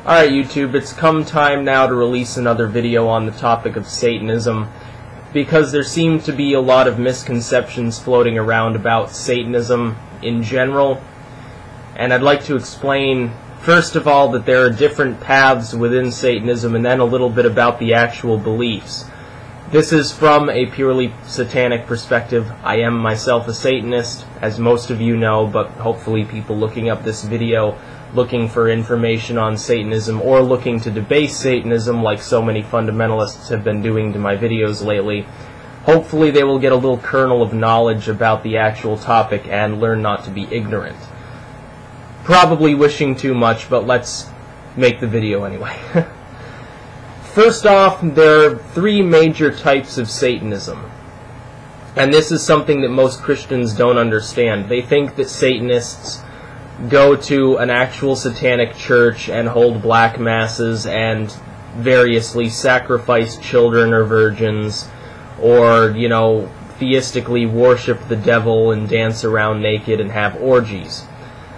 Alright YouTube, it's come time now to release another video on the topic of Satanism, because there seem to be a lot of misconceptions floating around about Satanism in general, and I'd like to explain first of all that there are different paths within Satanism, and then a little bit about the actual beliefs. This is from a purely satanic perspective. I am myself a Satanist, as most of you know, but hopefully people looking up this video looking for information on Satanism or looking to debase Satanism like so many fundamentalists have been doing to my videos lately, hopefully they will get a little kernel of knowledge about the actual topic and learn not to be ignorant. Probably wishing too much, but let's make the video anyway. First off, there are three major types of Satanism. And this is something that most Christians don't understand. They think that Satanists go to an actual satanic church and hold black masses and variously sacrifice children or virgins, or, you know, theistically worship the devil and dance around naked and have orgies.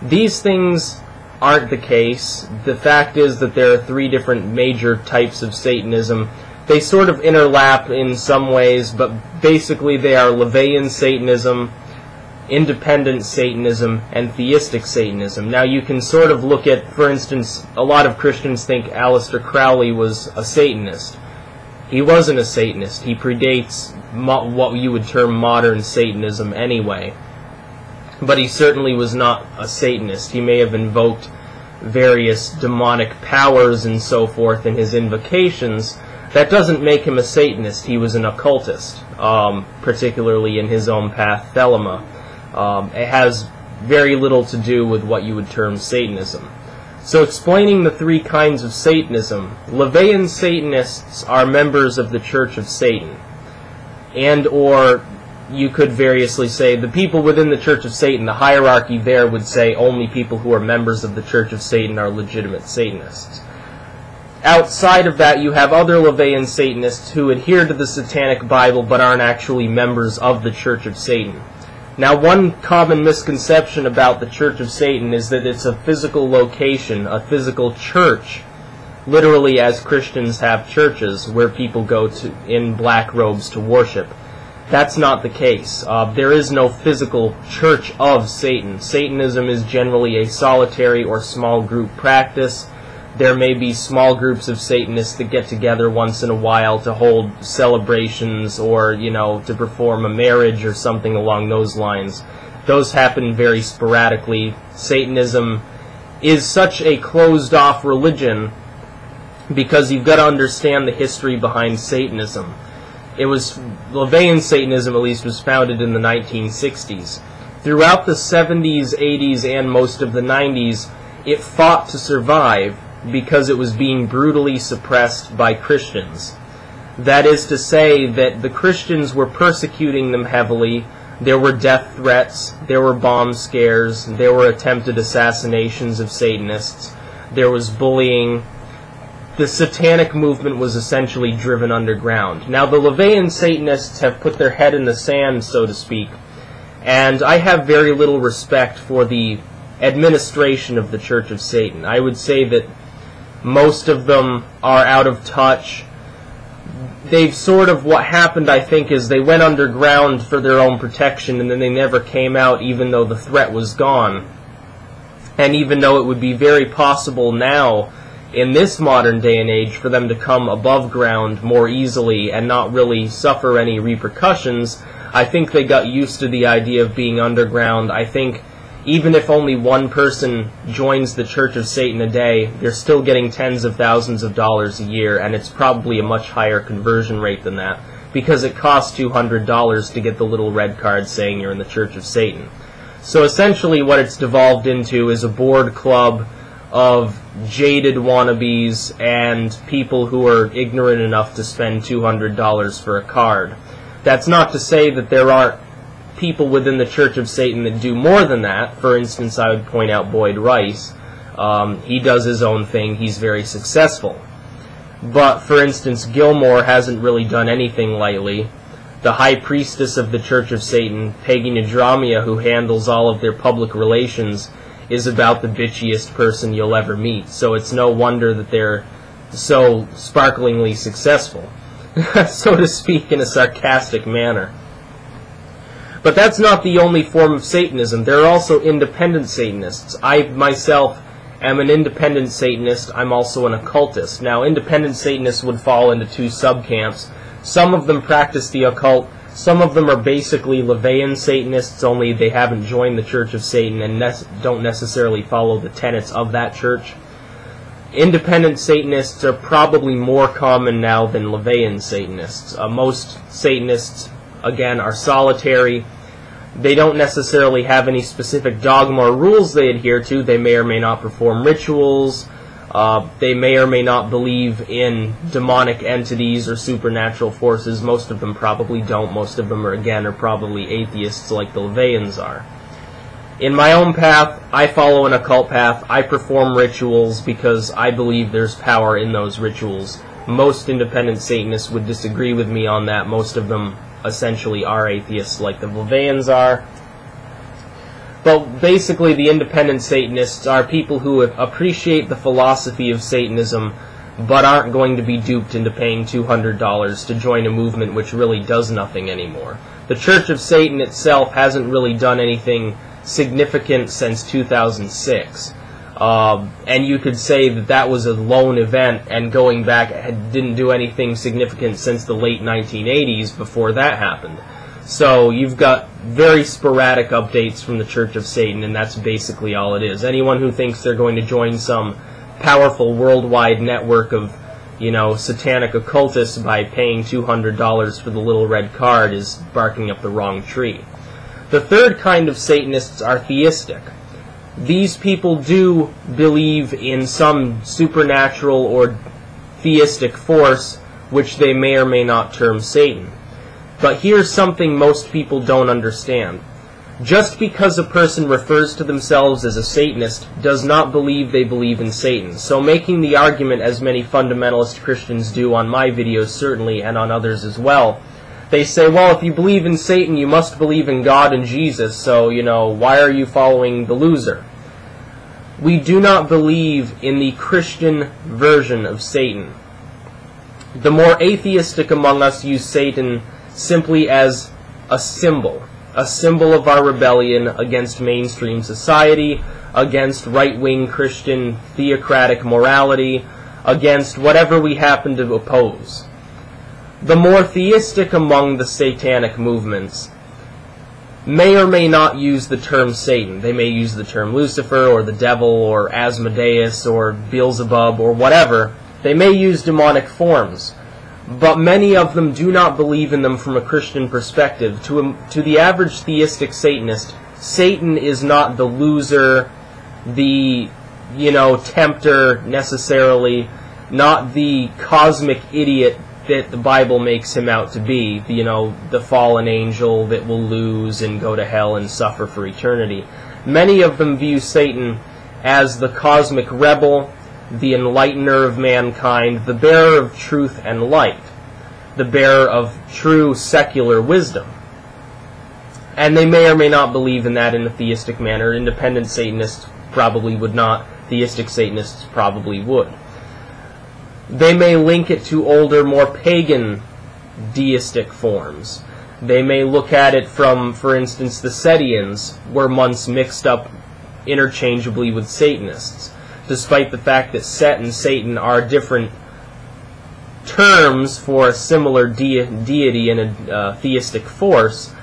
These things aren't the case. The fact is that there are three different major types of Satanism. They sort of interlap in some ways, but basically they are LaVeyan Satanism, Independent Satanism, and Theistic Satanism. Now you can sort of look at, for instance, a lot of Christians think Aleister Crowley was a Satanist. He wasn't a Satanist. He predates what you would term modern Satanism anyway. But he certainly was not a Satanist. He may have invoked various demonic powers and so forth in his invocations. That doesn't make him a Satanist. He was an occultist, particularly in his own path, Thelema. It has very little to do with what you would term Satanism. So explaining the three kinds of Satanism, LaVeyan Satanists are members of the Church of Satan. And or you could variously say the people within the Church of Satan, the hierarchy there would say only people who are members of the Church of Satan are legitimate Satanists. Outside of that, you have other LaVeyan Satanists who adhere to the Satanic Bible but aren't actually members of the Church of Satan. Now, one common misconception about the Church of Satan is that it's a physical location, a physical church, literally as Christians have churches where people go to in black robes to worship. That's not the case. There is no physical church of Satan. Satanism is generally a solitary or small group practice. There may be small groups of Satanists that get together once in a while to hold celebrations or, you know, to perform a marriage or something along those lines. Those happen very sporadically. Satanism is such a closed-off religion because you've got to understand the history behind Satanism. LaVeyan Satanism, at least, was founded in the 1960s. Throughout the 70s, 80s, and most of the 90s, it fought to survive because it was being brutally suppressed by Christians. That is to say that the Christians were persecuting them heavily. There were death threats, there were bomb scares, there were attempted assassinations of Satanists, there was bullying. The Satanic movement was essentially driven underground. Now, the LaVeyan Satanists have put their head in the sand, so to speak, and I have very little respect for the administration of the Church of Satan. I would say that most of them are out of touch. They've sort of, what happened, I think, is they went underground for their own protection, and then they never came out even though the threat was gone. And even though it would be very possible now, in this modern day and age, for them to come above ground more easily and not really suffer any repercussions, I think they got used to the idea of being underground. I think even if only one person joins the Church of Satan a day, they're still getting tens of thousands of dollars a year, and it's probably a much higher conversion rate than that, because it costs $200 to get the little red card saying you're in the Church of Satan. So essentially what it's devolved into is a board club of jaded wannabes and people who are ignorant enough to spend $200 for a card. That's not to say that there aren't people within the Church of Satan that do more than that. For instance, I would point out Boyd Rice. He does his own thing. He's very successful. But, for instance, Gilmore hasn't really done anything lately. The high priestess of the Church of Satan, Peggy Nadramia, who handles all of their public relations, is about the bitchiest person you'll ever meet, so it's no wonder that they're so sparklingly successful, so to speak, in a sarcastic manner. But that's not the only form of Satanism. There are also independent Satanists. I myself am an independent Satanist. I'm also an occultist. Now, independent Satanists would fall into two subcamps. Some of them practice the occult. Some of them are basically LaVeyan Satanists, only they haven't joined the Church of Satan and don't necessarily follow the tenets of that church. Independent Satanists are probably more common now than LaVeyan Satanists. Most Satanists, again, are solitary. They don't necessarily have any specific dogma or rules they adhere to. They may or may not perform rituals. They may or may not believe in demonic entities or supernatural forces. Most of them probably don't. Most of them are probably atheists like the LaVeyans are. In my own path, I follow an occult path. I perform rituals because I believe there's power in those rituals. Most independent Satanists would disagree with me on that. Most of them essentially are atheists like the LaVeyans are. But basically, the independent Satanists are people who appreciate the philosophy of Satanism, but aren't going to be duped into paying $200 to join a movement which really does nothing anymore. The Church of Satan itself hasn't really done anything significant since 2006. And you could say that that was a lone event, and going back, didn't do anything significant since the late 1980s before that happened. So you've got very sporadic updates from the Church of Satan, and that's basically all it is. Anyone who thinks they're going to join some powerful worldwide network of, satanic occultists by paying $200 for the little red card is barking up the wrong tree. The third kind of Satanists are theistic. These people do believe in some supernatural or theistic force, which they may or may not term Satan. But here's something most people don't understand. Just because a person refers to themselves as a Satanist does not believe they believe in Satan. So making the argument, as many fundamentalist Christians do on my videos certainly, and on others as well, they say, well, if you believe in Satan, you must believe in God and Jesus, so, why are you following the loser? We do not believe in the Christian version of Satan. The more atheistic among us use Satan simply as a symbol of our rebellion against mainstream society, against right-wing Christian theocratic morality, against whatever we happen to oppose. The more theistic among the satanic movements may or may not use the term Satan. They may use the term Lucifer, or the devil, or Asmodeus, or Beelzebub, or whatever. They may use demonic forms, but many of them do not believe in them from a Christian perspective. To the average theistic Satanist, Satan is not the loser, the, tempter necessarily, not the cosmic idiot that the Bible makes him out to be, the fallen angel that will lose and go to hell and suffer for eternity. Many of them view Satan as the cosmic rebel, the enlightener of mankind, the bearer of truth and light, the bearer of true secular wisdom. And they may or may not believe in that in a theistic manner. Independent Satanists probably would not. Theistic Satanists probably would. They may link it to older, more pagan deistic forms. They may look at it from, for instance, the Setians were once mixed up interchangeably with Satanists, despite the fact that Set and Satan are different terms for a similar deity and a theistic force.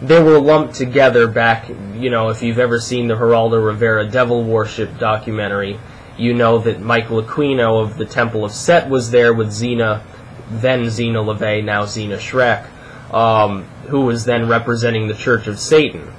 They were lumped together back, if you've ever seen the Geraldo Rivera Devil Worship documentary, you know that Michael Aquino of the Temple of Set was there with Xena, then Xena LaVey, now Xena Shrek, who was then representing the Church of Satan.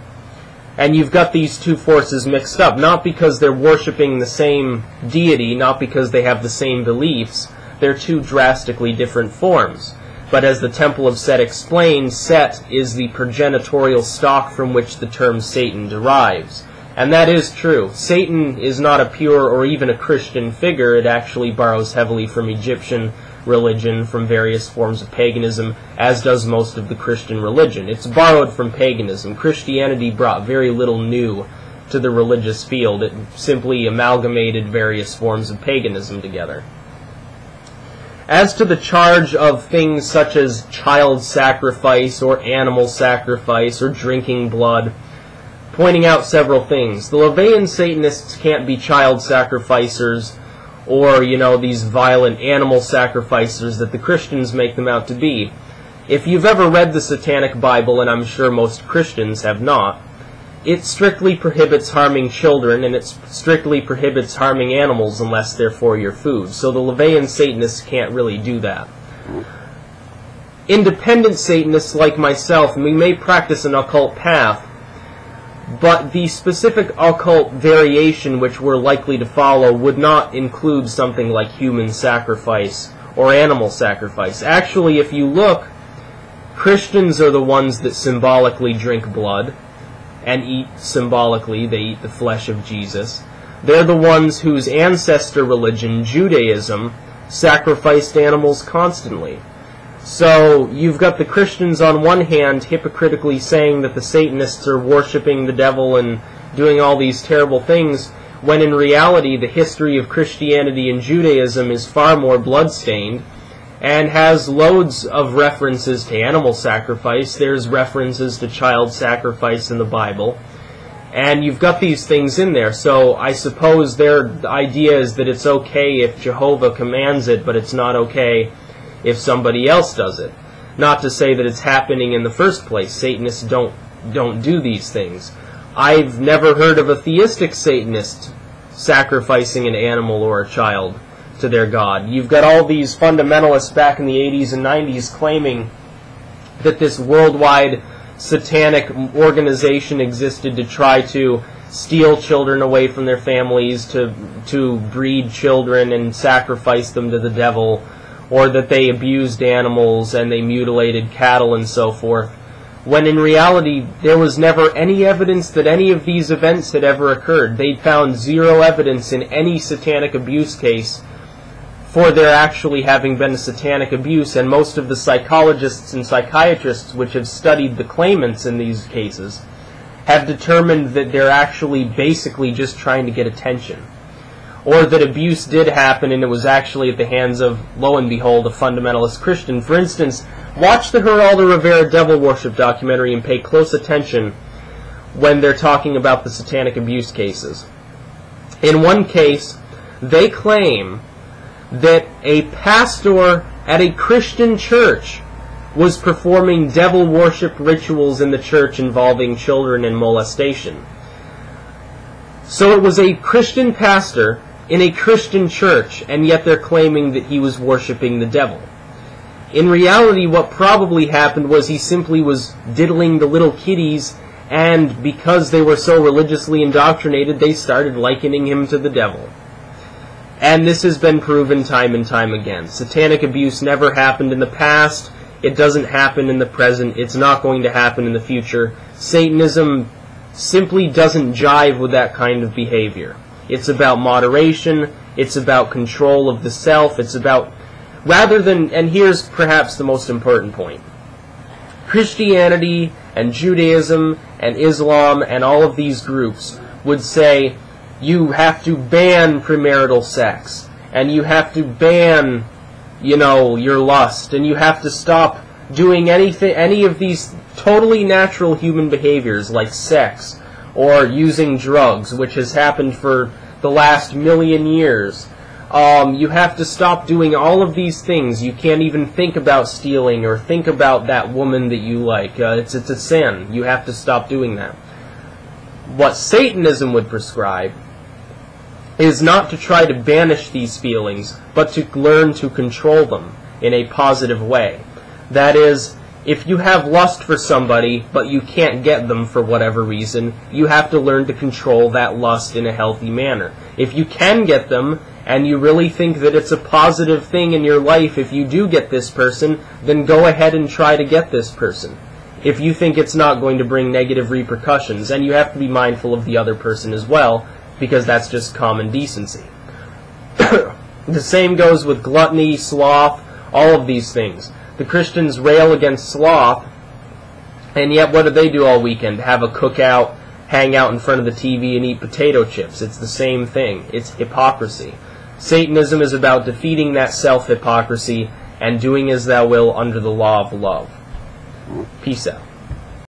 And you've got these two forces mixed up, not because they're worshiping the same deity, not because they have the same beliefs. They're two drastically different forms. But as the Temple of Set explains, Set is the progenitorial stock from which the term Satan derives. And that is true. Satan is not a pure or even a Christian figure. It actually borrows heavily from Egyptian religion, from various forms of paganism, as does most of the Christian religion. It's borrowed from paganism. Christianity brought very little new to the religious field. It simply amalgamated various forms of paganism together. As to the charge of things such as child sacrifice or animal sacrifice or drinking blood, pointing out several things. The LaVeyan Satanists can't be child sacrificers or, these violent animal sacrificers that the Christians make them out to be. If you've ever read the Satanic Bible, and I'm sure most Christians have not, it strictly prohibits harming children, and it strictly prohibits harming animals unless they're for your food. So the LaVeyan Satanists can't really do that. Independent Satanists like myself, we may practice an occult path, but the specific occult variation which we're likely to follow would not include something like human sacrifice or animal sacrifice. Actually, if you look, Christians are the ones that symbolically drink blood and eat symbolically. They eat the flesh of Jesus. They're the ones whose ancestor religion, Judaism, sacrificed animals constantly. So you've got the Christians on one hand hypocritically saying that the Satanists are worshipping the devil and doing all these terrible things, when in reality the history of Christianity and Judaism is far more bloodstained and has loads of references to animal sacrifice. There's references to child sacrifice in the Bible. And you've got these things in there. So I suppose their idea is that it's okay if Jehovah commands it, but it's not okay if somebody else does it. Not to say that it's happening in the first place. Satanists don't do these things. I've never heard of a theistic Satanist sacrificing an animal or a child to their god. You've got all these fundamentalists back in the 80s and 90s claiming that this worldwide satanic organization existed to try to steal children away from their families, to breed children and sacrifice them to the devil, or that they abused animals and they mutilated cattle and so forth, when in reality there was never any evidence that any of these events had ever occurred. They found zero evidence in any satanic abuse case for there actually having been a satanic abuse, and most of the psychologists and psychiatrists which have studied the claimants in these cases have determined that they're actually basically just trying to get attention, or that abuse did happen and it was actually at the hands of, lo and behold, a fundamentalist Christian. For instance, watch the Geraldo Rivera Devil Worship documentary and pay close attention when they're talking about the satanic abuse cases. In one case, they claim that a pastor at a Christian church was performing devil worship rituals in the church involving children and molestation. So it was a Christian pastor in a Christian church, and yet they're claiming that he was worshiping the devil. In reality, what probably happened was he simply was diddling the little kiddies, and because they were so religiously indoctrinated, they started likening him to the devil. And this has been proven time and time again. Satanic abuse never happened in the past. It doesn't happen in the present. It's not going to happen in the future. Satanism simply doesn't jive with that kind of behavior. It's about moderation. It's about control of the self. It's about, rather than, and here's perhaps the most important point, Christianity and Judaism and Islam and all of these groups would say, you have to ban premarital sex, and you have to ban, your lust, and you have to stop doing any of these totally natural human behaviors like sex or using drugs, which has happened for the last million years. You have to stop doing all of these things. You can't even think about stealing or think about that woman that you like. It's a sin. You have to stop doing that. What Satanism would prescribe is not to try to banish these feelings, but to learn to control them in a positive way. That is, if you have lust for somebody, but you can't get them for whatever reason, you have to learn to control that lust in a healthy manner. If you can get them, and you really think that it's a positive thing in your life if you do get this person, then go ahead and try to get this person. If you think it's not going to bring negative repercussions, and you have to be mindful of the other person as well, because that's just common decency. The same goes with gluttony, sloth, all of these things. The Christians rail against sloth, and yet what do they do all weekend? Have a cookout, hang out in front of the TV and eat potato chips. It's the same thing. It's hypocrisy. Satanism is about defeating that self-hypocrisy and doing as thou will under the law of love. Peace out.